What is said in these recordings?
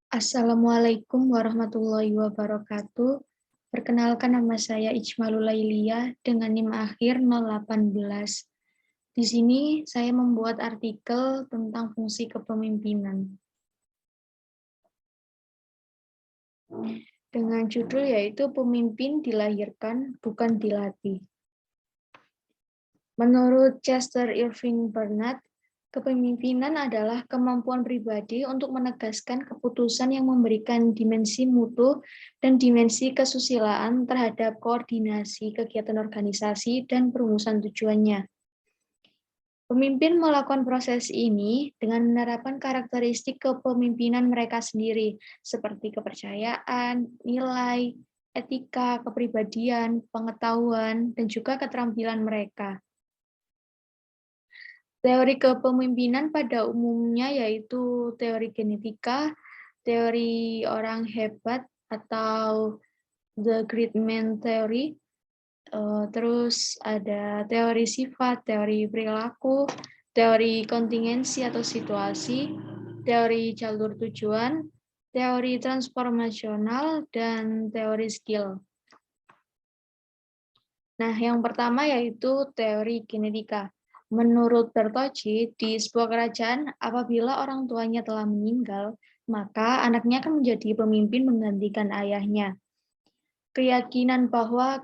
Assalamualaikum warahmatullahi wabarakatuh. Perkenalkan nama saya Ijmalul Lailiyah dengan NIM akhir 018. Di sini saya membuat artikel tentang fungsi kepemimpinan. Dengan judul yaitu Pemimpin dilahirkan, bukan dilatih. Menurut Chester Irving Bernard, kepemimpinan adalah kemampuan pribadi untuk menegaskan keputusan yang memberikan dimensi mutu dan dimensi kesusilaan terhadap koordinasi kegiatan organisasi dan perumusan tujuannya. Pemimpin melakukan proses ini dengan menerapkan karakteristik kepemimpinan mereka sendiri, seperti kepercayaan, nilai, etika, kepribadian, pengetahuan, dan juga keterampilan mereka. Teori kepemimpinan pada umumnya yaitu teori genetika, teori orang hebat atau the great man theory, terus ada teori sifat, teori perilaku, teori kontingensi atau situasi, teori jalur tujuan, teori transformasional, dan teori skill. Nah, yang pertama yaitu teori genetika. Menurut Bertocci, di sebuah kerajaan, apabila orang tuanya telah meninggal, maka anaknya akan menjadi pemimpin menggantikan ayahnya. Keyakinan bahwa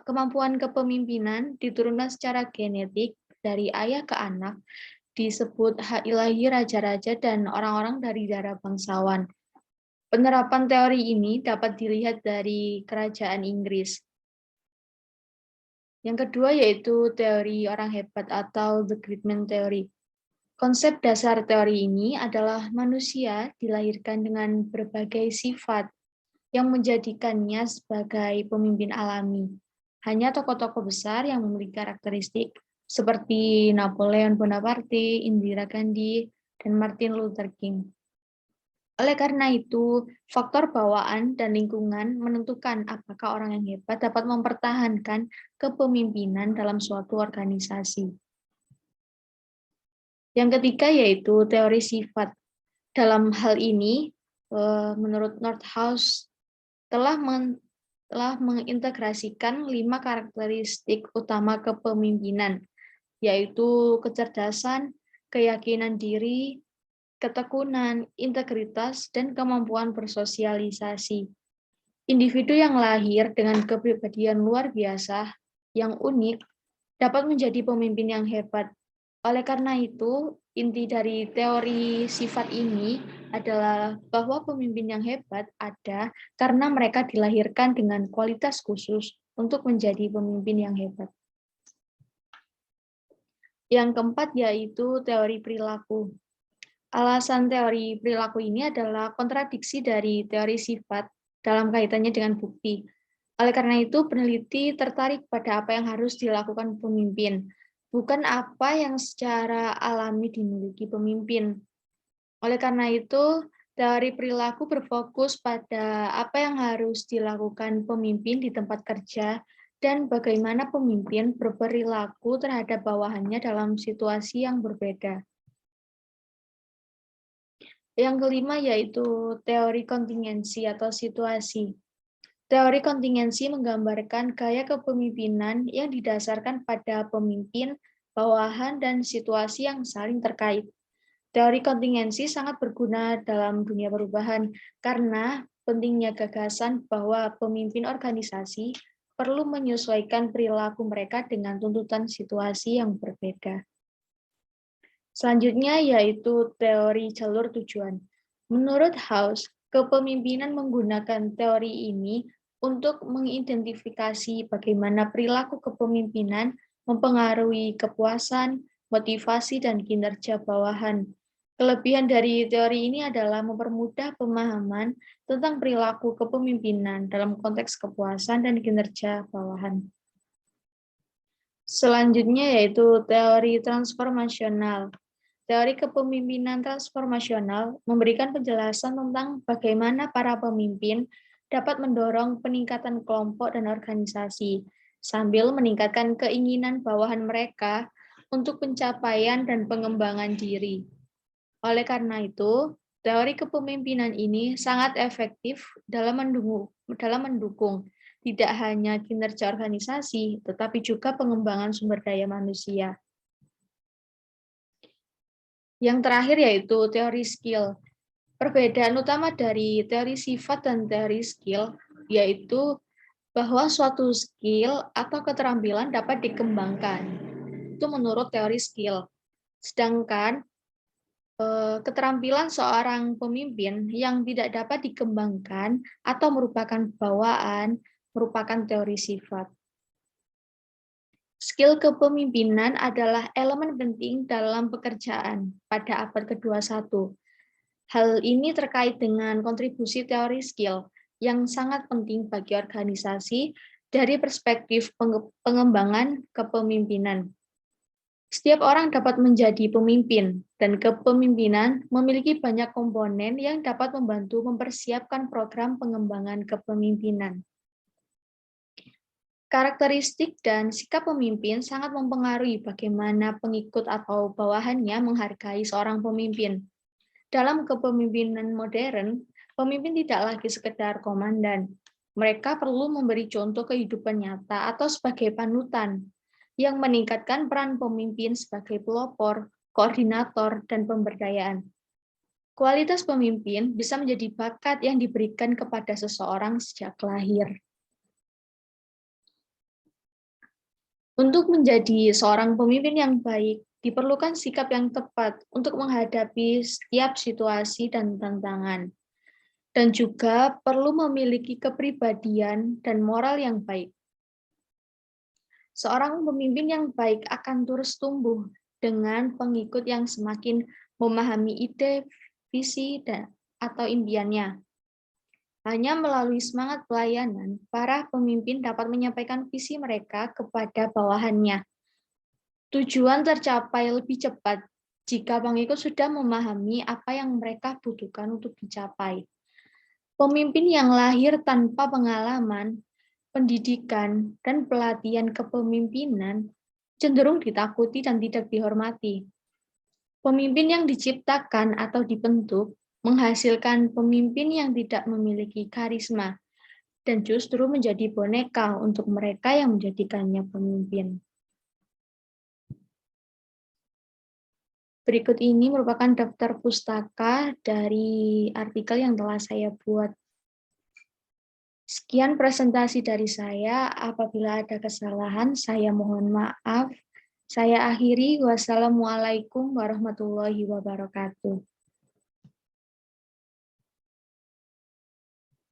kemampuan kepemimpinan diturunkan secara genetik dari ayah ke anak disebut hak ilahi raja-raja dan orang-orang dari darah bangsawan. Penerapan teori ini dapat dilihat dari kerajaan Inggris. Yang kedua yaitu teori orang hebat atau the great man theory. Konsep dasar teori ini adalah manusia dilahirkan dengan berbagai sifat yang menjadikannya sebagai pemimpin alami. Hanya tokoh-tokoh besar yang memiliki karakteristik seperti Napoleon Bonaparte, Indira Gandhi, dan Martin Luther King. Oleh karena itu, faktor bawaan dan lingkungan menentukan apakah orang yang hebat dapat mempertahankan kepemimpinan dalam suatu organisasi. Yang ketiga yaitu teori sifat. Dalam hal ini, menurut Nordhaus, telah mengintegrasikan 5 karakteristik utama kepemimpinan, yaitu kecerdasan, keyakinan diri, ketekunan, integritas, dan kemampuan bersosialisasi. Individu yang lahir dengan kepribadian luar biasa, yang unik, dapat menjadi pemimpin yang hebat. Oleh karena itu, inti dari teori sifat ini adalah bahwa pemimpin yang hebat ada karena mereka dilahirkan dengan kualitas khusus untuk menjadi pemimpin yang hebat. Yang keempat yaitu teori perilaku. Alasan teori perilaku ini adalah kontradiksi dari teori sifat dalam kaitannya dengan bukti. Oleh karena itu, peneliti tertarik pada apa yang harus dilakukan pemimpin, bukan apa yang secara alami dimiliki pemimpin. Oleh karena itu, teori perilaku berfokus pada apa yang harus dilakukan pemimpin di tempat kerja dan bagaimana pemimpin berperilaku terhadap bawahannya dalam situasi yang berbeda. Yang kelima yaitu teori kontingensi atau situasi. Teori kontingensi menggambarkan gaya kepemimpinan yang didasarkan pada pemimpin, bawahan, dan situasi yang saling terkait. Teori kontingensi sangat berguna dalam dunia perubahan karena pentingnya gagasan bahwa pemimpin organisasi perlu menyesuaikan perilaku mereka dengan tuntutan situasi yang berbeda. Selanjutnya yaitu teori jalur tujuan. Menurut House, kepemimpinan menggunakan teori ini untuk mengidentifikasi bagaimana perilaku kepemimpinan mempengaruhi kepuasan, motivasi, dan kinerja bawahan. Kelebihan dari teori ini adalah mempermudah pemahaman tentang perilaku kepemimpinan dalam konteks kepuasan dan kinerja bawahan. Selanjutnya yaitu teori transformasional. Teori kepemimpinan transformasional memberikan penjelasan tentang bagaimana para pemimpin dapat mendorong peningkatan kelompok dan organisasi, sambil meningkatkan keinginan bawahan mereka untuk pencapaian dan pengembangan diri. Oleh karena itu, Teori kepemimpinan ini sangat efektif dalam mendukung tidak hanya kinerja organisasi, tetapi juga pengembangan sumber daya manusia. Yang terakhir yaitu teori skill. Perbedaan utama dari teori sifat dan teori skill yaitu bahwa suatu skill atau keterampilan dapat dikembangkan. Itu menurut teori skill. Sedangkan keterampilan seorang pemimpin yang tidak dapat dikembangkan atau merupakan bawaan merupakan teori sifat. Skill kepemimpinan adalah elemen penting dalam pekerjaan pada abad ke-21. Hal ini terkait dengan kontribusi teori skill yang sangat penting bagi organisasi dari perspektif pengembangan kepemimpinan. Setiap orang dapat menjadi pemimpin, dan kepemimpinan memiliki banyak komponen yang dapat membantu mempersiapkan program pengembangan kepemimpinan. Karakteristik dan sikap pemimpin sangat mempengaruhi bagaimana pengikut atau bawahannya menghargai seorang pemimpin. Dalam kepemimpinan modern, pemimpin tidak lagi sekedar komandan. Mereka perlu memberi contoh kehidupan nyata atau sebagai panutan, yang meningkatkan peran pemimpin sebagai pelopor, koordinator, dan pemberdayaan. Kualitas pemimpin bisa menjadi bakat yang diberikan kepada seseorang sejak lahir. Untuk menjadi seorang pemimpin yang baik, diperlukan sikap yang tepat untuk menghadapi setiap situasi dan tantangan, dan juga perlu memiliki kepribadian dan moral yang baik. Seorang pemimpin yang baik akan terus tumbuh dengan pengikut yang semakin memahami ide, visi, atau impiannya. Hanya melalui semangat pelayanan, para pemimpin dapat menyampaikan visi mereka kepada bawahannya. Tujuan tercapai lebih cepat jika pengikut sudah memahami apa yang mereka butuhkan untuk dicapai. Pemimpin yang lahir tanpa pengalaman, pendidikan, dan pelatihan kepemimpinan cenderung ditakuti dan tidak dihormati. Pemimpin yang diciptakan atau dibentuk menghasilkan pemimpin yang tidak memiliki karisma dan justru menjadi boneka untuk mereka yang menjadikannya pemimpin. Berikut ini merupakan daftar pustaka dari artikel yang telah saya buat. Sekian presentasi dari saya. Apabila ada kesalahan, saya mohon maaf. Saya akhiri. Wassalamualaikum warahmatullahi wabarakatuh.